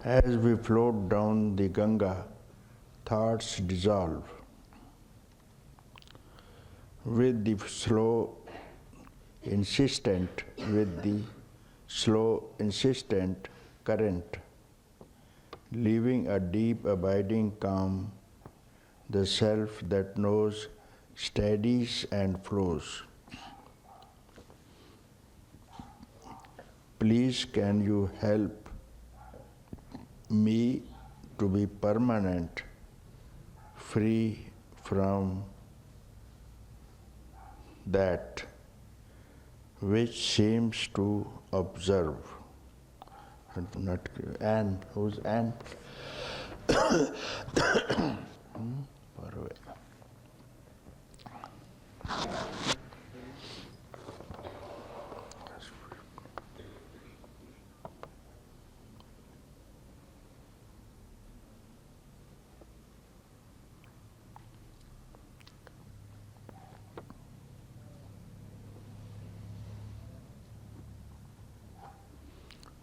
As we float down the Ganga, thoughts dissolve. With the slow, insistent current, leaving a deep, abiding calm, the self that knows steadies and flows. Please, can you help me to be permanent, free from that which seems to observe. Not Anne, who's Anne? Far away.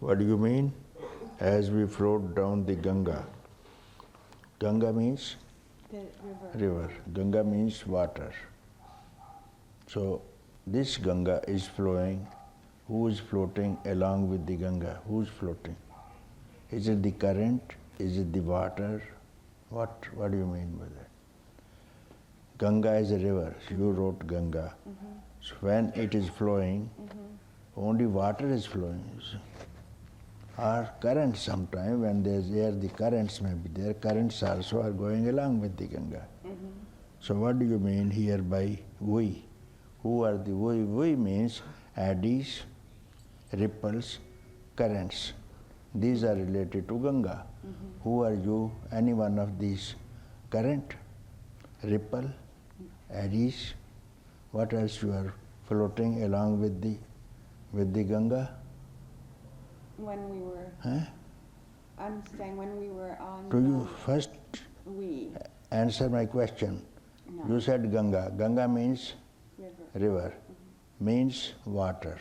What do you mean? As we float down the Ganga. Ganga means? The River. Ganga means water. So this Ganga is flowing. Who is floating along with the Ganga? Who is floating? Is it the current? Is it the water? What do you mean by that? Ganga is a river. You wrote Ganga. So when it is flowing, only water is flowing. Or currents sometime, when there is air, the currents may be there. Currents also are going along with the Ganga. So what do you mean here by we? Who are the we? We means eddies, ripples, currents. These are related to Ganga. Who are you? Any one of these? Current, ripple, eddies. What else you are floating along with the Ganga? When we were, I'm saying when we were on. Do you first we answer my question? No. You said Ganga. Ganga means river. Means water,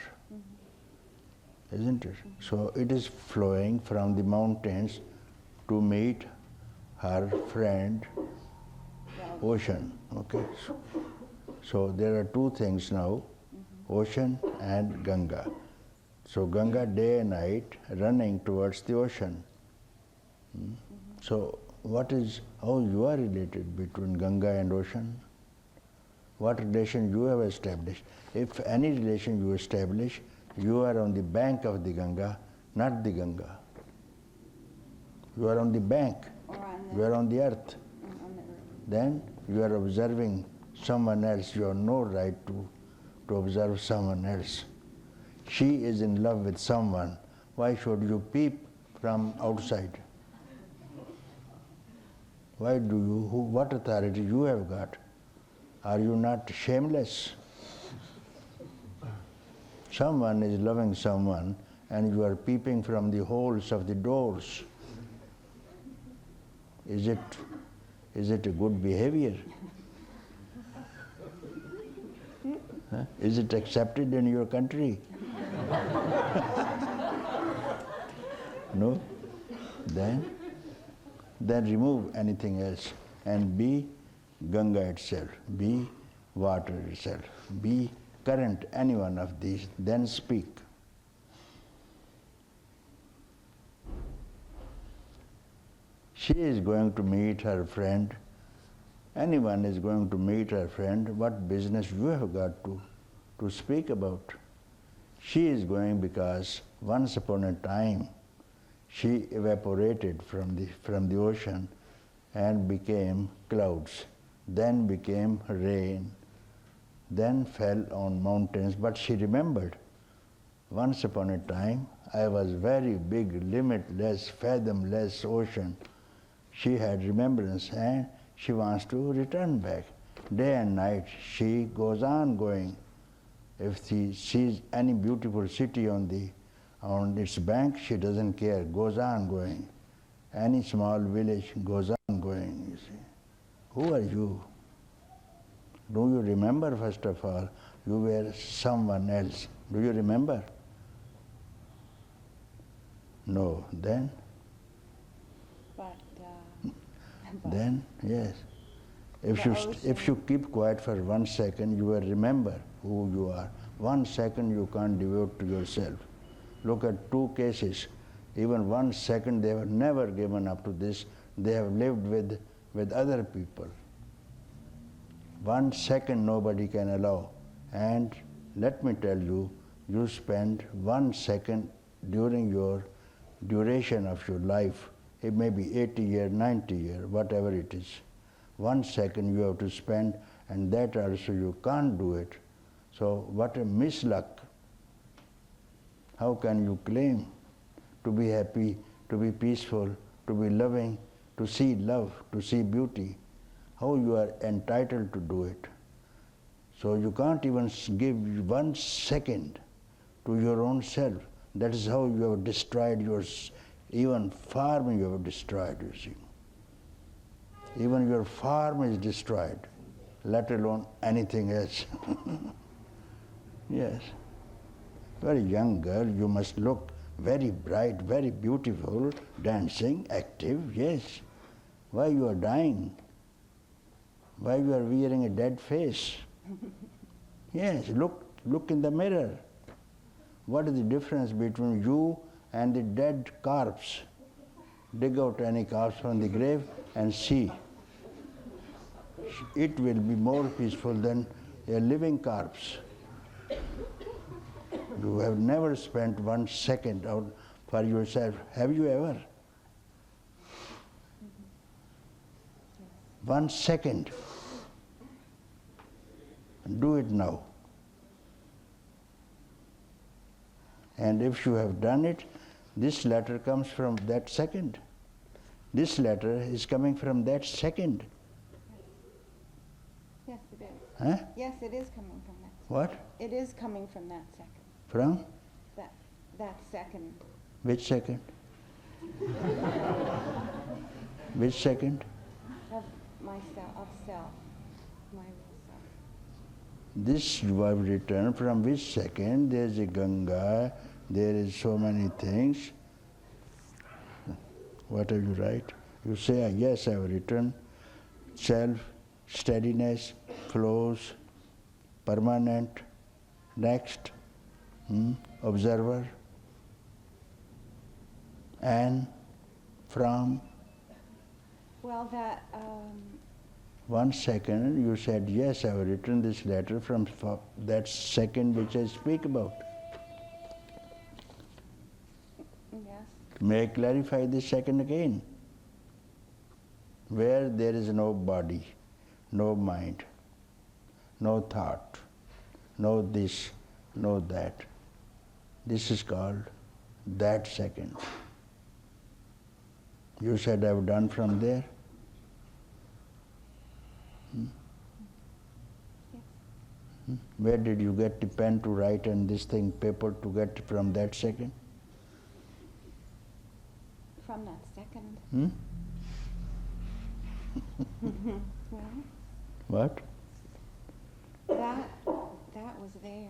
isn't it? So it is flowing from the mountains to meet her friend, ocean. Okay. So there are two things now, ocean and Ganga. So Ganga day and night running towards the ocean. So how you are related between Ganga and ocean? What relation you have established? If any relation you establish, you are on the bank of the Ganga, not the Ganga. You are on the bank. You are on the earth. On the earth. Then you are observing someone else. You have no right to observe someone else. She is in love with someone. Why should you peep from outside? Why do you? What authority you have got? Are you not shameless? Someone is loving someone and you are peeping from the holes of the doors. Is it a good behavior? Is it accepted in your country? No? Then remove anything else and be Ganga itself, be water itself, be current, any one of these, then speak. She is going to meet her friend. Anyone is going to meet her friend. What business you have got to speak about? She is going because once upon a time she evaporated from the ocean and became clouds, then became rain, then fell on mountains. But she remembered, once upon a time I was very big, limitless, fathomless ocean. She had remembrance and she wants to return back. Day and night she goes on going. If she sees any beautiful city on its bank, she doesn't care, goes on going. Any small village goes on going, you see. Who are you? Do you remember, first of all, you were someone else? Do you remember? No. Then but Then, yes. If The you keep quiet for 1 second, you will remember who you are. 1 second you can't devote to yourself. Look at 2 cases. Even 1 second they were never given up to this. They have lived with other people. 1 second nobody can allow. And let me tell you, you spend 1 second during your duration of your life. It may be 80 years, 90 years, whatever it is. 1 second you have to spend, and that also you can't do it. So what a misluck. How can you claim to be happy, to be peaceful, to be loving, to see love, to see beauty? How you are entitled to do it? So you can't even give 1 second to your own self. That is how you have destroyed even farm you have destroyed, you see. Even your farm is destroyed, let alone anything else. Yes. Very young girl, you must look very bright, very beautiful, dancing, active, yes. Why you are dying? Why you are wearing a dead face? Yes, look in the mirror. What is the difference between you and the dead corpse? Dig out any corpse from the grave and see. It will be more peaceful than a living corpse. You have never spent 1 second out for yourself. Have you ever? 1 second. Do it now. And if you have done it, this letter comes from that second. This letter is coming from that second. yes, it is. Huh? Yes, it is coming from that. What? It is coming from that second. From? That second. Which second? Which second? Of myself, of self, my real self. This you have written from which second? There is a Ganga, there is so many things. What have you write? You say, yes, I have written self, steadiness, flows, permanent, next, observer, and from. Well, that 1 second you said, yes, I have written this letter from that second which I speak about. yes. May I clarify this second again? Where there is no body, no mind, no thought, no this, no that. This is called that second. You said I've done from there? Yes. Where did you get the pen to write and this thing, paper to get from that second? From that second. Well, What? that was there.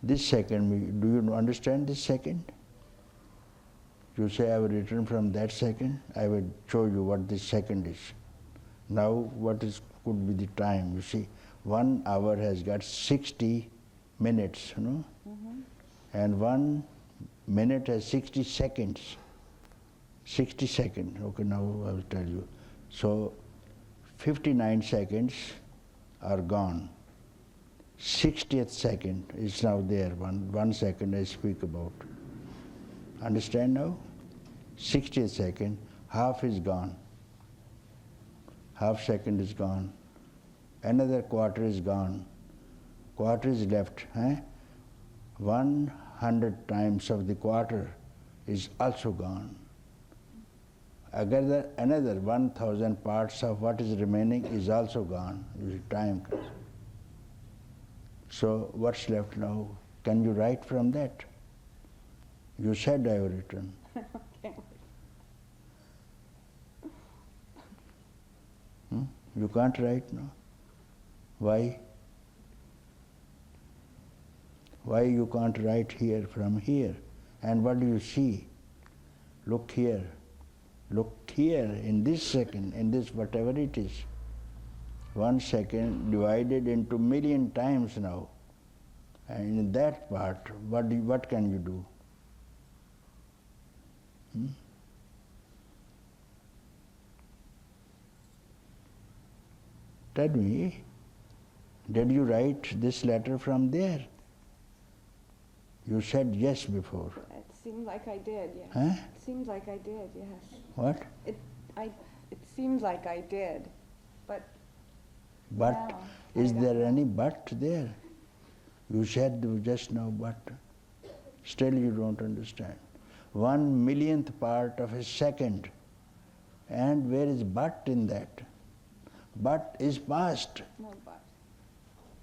This second, do you understand this second? You say I have written from that second, I will show you what this second is. Now could be the time, you see. 1 hour has got 60 minutes, and 1 minute has 60 seconds. 60 seconds, okay, now I will tell you. So 59 seconds are gone. 60th second is now there, 1 second I speak about. Understand now? 60th second, half is gone. Half second is gone. Another quarter is gone. Quarter is left. 100 times of the quarter is also gone. Another 1,000 parts of what is remaining is also gone. Time comes. So what's left now? Can you write from that? You said I have written. Okay. You can't write now. Why? Why you can't write here from here? And what do you see? Look here. Look here, in this second, in this whatever it is. 1 second divided into million times now. And in that part, what can you do? Tell me, did you write this letter from there? You said yes before. It seemed like I did, yes. Huh? It seems like I did, yes. What? It seems like I did, but But now is I don't there know. any but there? You said just now but. Still you don't understand. 1 millionth part of a second. And where is but in that? But is past. No, but.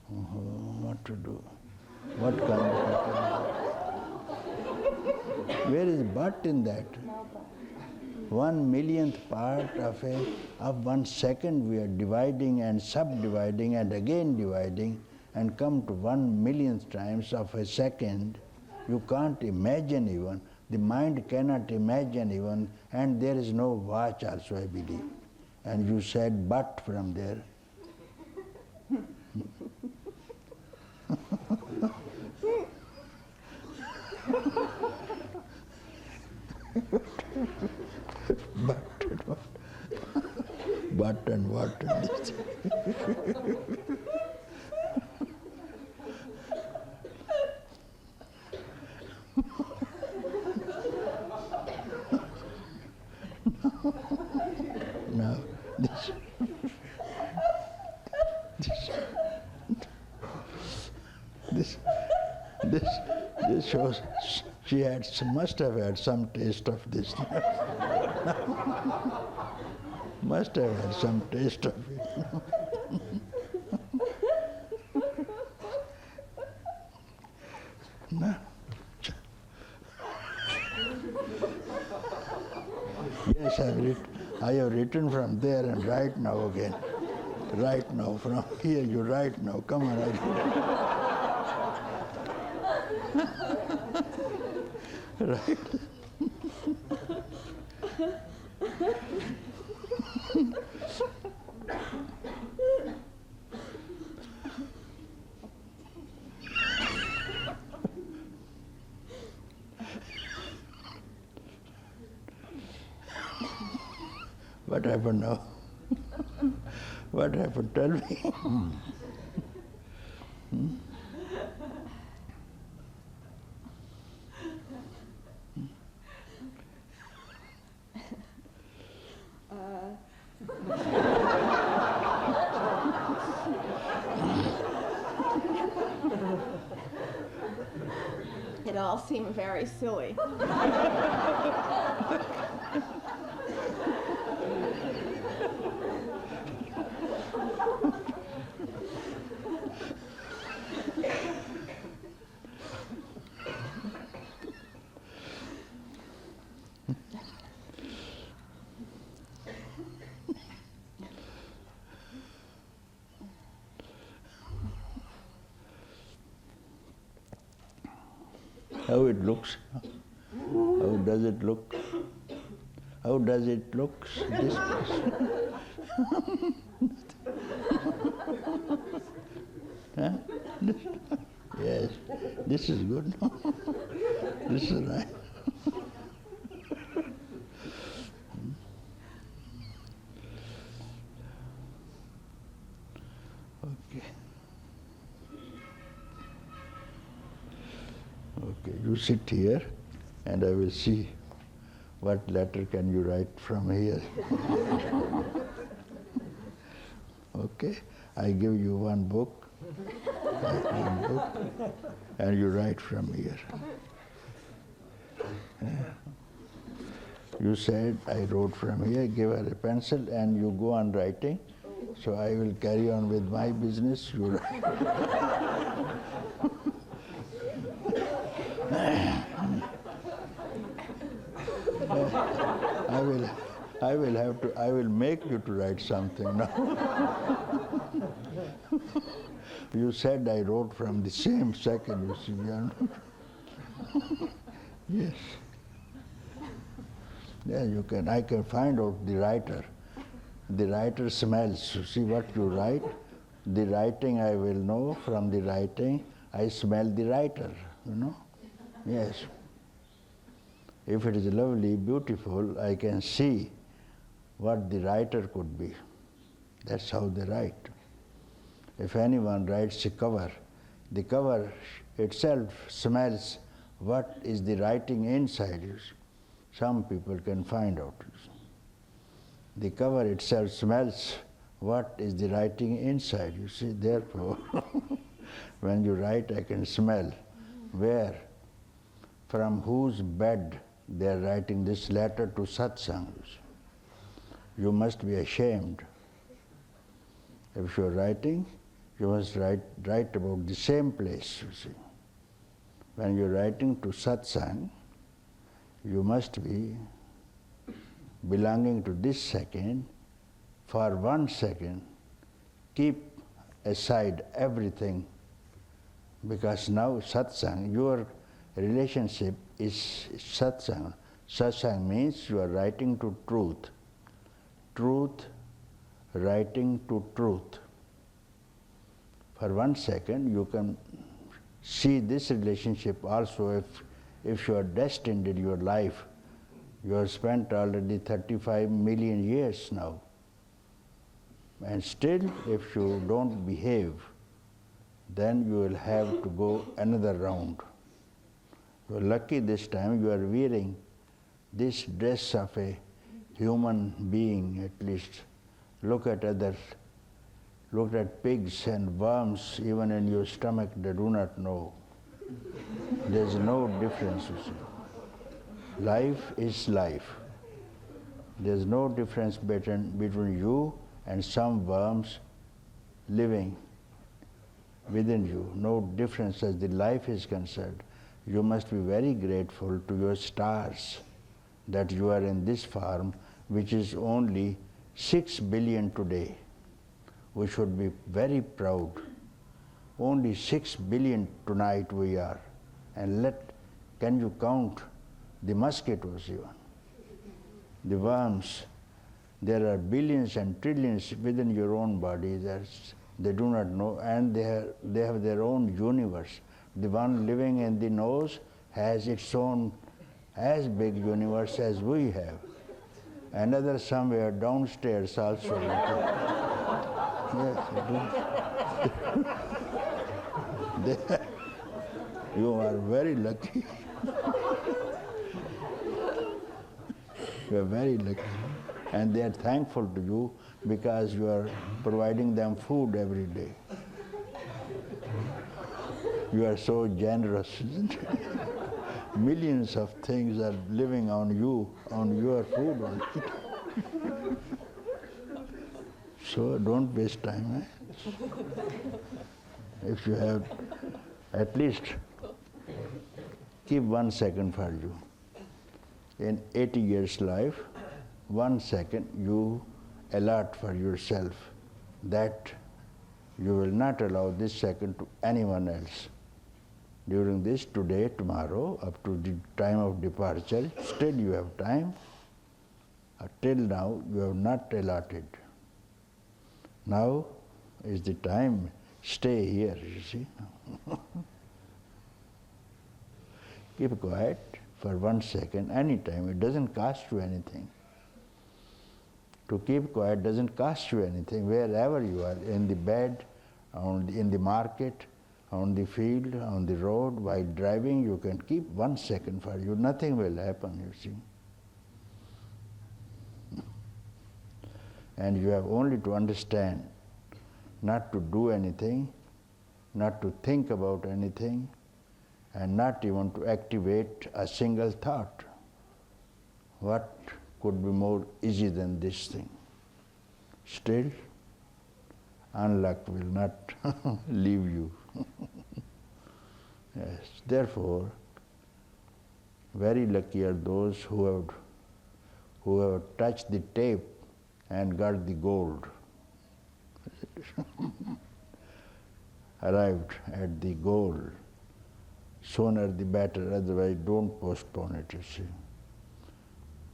What to do? What kind of where is but in that? No, but. 1 millionth part of 1 second we are dividing and subdividing and again dividing and come to 1 millionth times of a second. You can't imagine even. The mind cannot imagine even, and there is no watch also, I believe. And you said but from there. But and what and this. Now, this shows she must have had some taste of this. Must have had some taste of it. No. Yes, I have written from there and right now again. Right now, from here you write now. Come on, right. What happened now? What happened? Tell me. It all seemed very silly. How it looks? How does it look? How does it look? This huh? Yes, this is good. This is right. Okay. Okay, you sit here and I will see what letter can you write from here. Okay, I give you one book, and you write from here. You said I wrote from here, give her a pencil and you go on writing. So I will carry on with my business, you write. I will make you to write something now. You said I wrote from the same second, you see. Yes. Yeah, you can. I can find out the writer. The writer smells. You see what you write? The writing I will know from the writing. I smell the writer, you know? Yes. If it is lovely, beautiful, I can see what the writer could be. That's how they write. If anyone writes a cover, the cover itself smells what is the writing inside you. Some people can find out. The cover itself smells what is the writing inside. You see, therefore, when you write, I can smell where, from whose bed they are writing this letter to satsang. You must be ashamed. If you are writing, you must write about the same place, you see. When you are writing to satsang, you must be belonging to this second. For 1 second, keep aside everything, because now satsang, your relationship is satsang. Satsang means you are writing to truth. Truth, writing to truth. For 1 second, you can see this relationship also. If you are destined in your life, you have spent already 35 million years now. And still, if you don't behave, then you will have to go another round. You are lucky this time you are wearing this dress of a human being, at least. Look at others. Look at pigs and worms, even in your stomach, they do not know. There is no difference, you see. Life is life. There is no difference between you and some worms living within you. No difference as the life is concerned. You must be very grateful to your stars that you are in this form, which is only 6 billion today. We should be very proud. Only 6 billion tonight we are. And can you count the mosquitoes even? The worms, there are billions and trillions within your own body that they do not know, and they have their own universe. The one living in the nose has its own as big universe as we have. Another somewhere downstairs also. Yes, you are very lucky. You are very lucky. And they are thankful to you because you are providing them food every day. You are so generous, isn't it? Millions of things are living on you, on your food only. So don't waste time. If you have, at least keep 1 second for you. In 80 years life, 1 second you allot for yourself that you will not allow this second to anyone else. During this, today, tomorrow, up to the time of departure, still you have time. Till now, you have not allotted. Now is the time. Stay here, you see. Keep quiet for 1 second, any time. It doesn't cost you anything. To keep quiet doesn't cost you anything. Wherever you are, in the bed, in the market, on the field, on the road, while driving, you can keep 1 second for you. Nothing will happen, you see. And you have only to understand not to do anything, not to think about anything, and not even to activate a single thought. What could be more easy than this thing? Still, unluck will not leave you. Yes. Therefore, very lucky are those who have touched the tape and got the gold. Arrived at the goal. Sooner the better, otherwise don't postpone it, you see.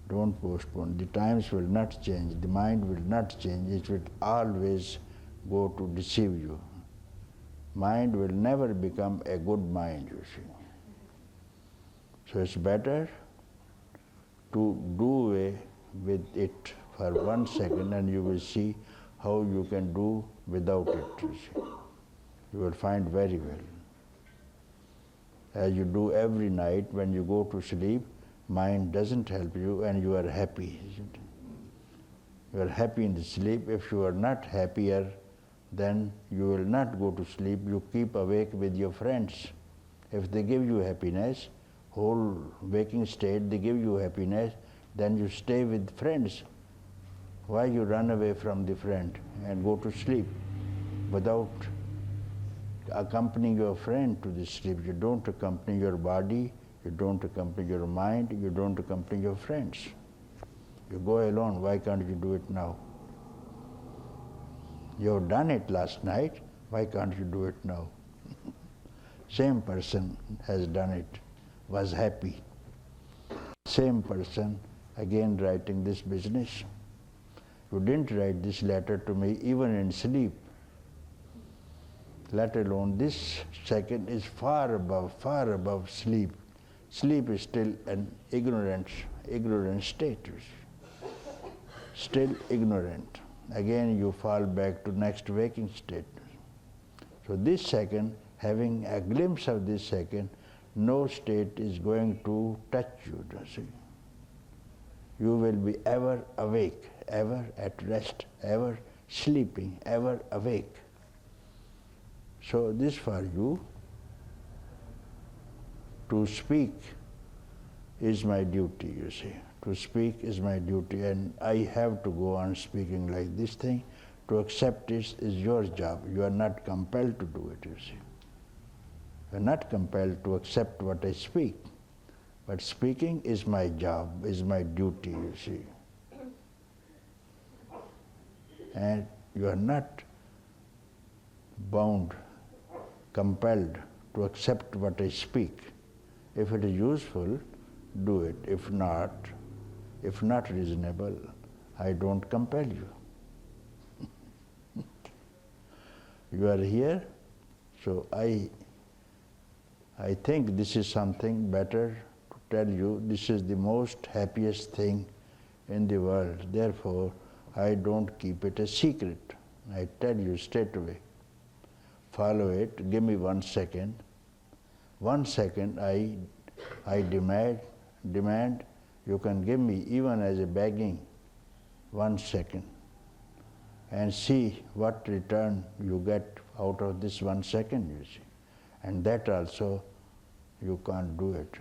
Don't postpone. The times will not change. The mind will not change. It will always go to deceive you. Mind will never become a good mind, you see. So it's better to do away with it for 1 second, and you will see how you can do without it, you see. You will find very well. As you do every night when you go to sleep, mind doesn't help you and you are happy, isn't it? You are happy in the sleep. If you are not happier, then you will not go to sleep. You keep awake with your friends. If they give you happiness, whole waking state, they give you happiness, then you stay with friends. Why you run away from the friend and go to sleep without accompanying your friend to the sleep? You don't accompany your body, you don't accompany your mind, you don't accompany your friends. You go alone. Why can't you do it now? You have done it last night. Why can't you do it now? Same person has done it, was happy. Same person again writing this business. You didn't write this letter to me even in sleep, let alone this second is far above sleep. Sleep is still an ignorant state. Still ignorant. Again you fall back to next waking state. So this second, having a glimpse of this second, no state is going to touch you, see. You will be ever awake, ever at rest, ever sleeping, ever awake. So this for you. To speak is my duty, you see. To speak is my duty, and I have to go on speaking like this thing. To accept it is your job. You are not compelled to do it, you see. You are not compelled to accept what I speak. But speaking is my job, is my duty, you see. And you are not bound, compelled to accept what I speak. If it is useful, do it. If not reasonable, I don't compel you. You are here, so I think this is something better to tell you. This is the most happiest thing in the world. Therefore, I don't keep it a secret. I tell you straight away. Follow it. Give me 1 second. 1 second I demand you can give me even as a begging 1 second and see what return you get out of this 1 second, you see. And that also you can't do it.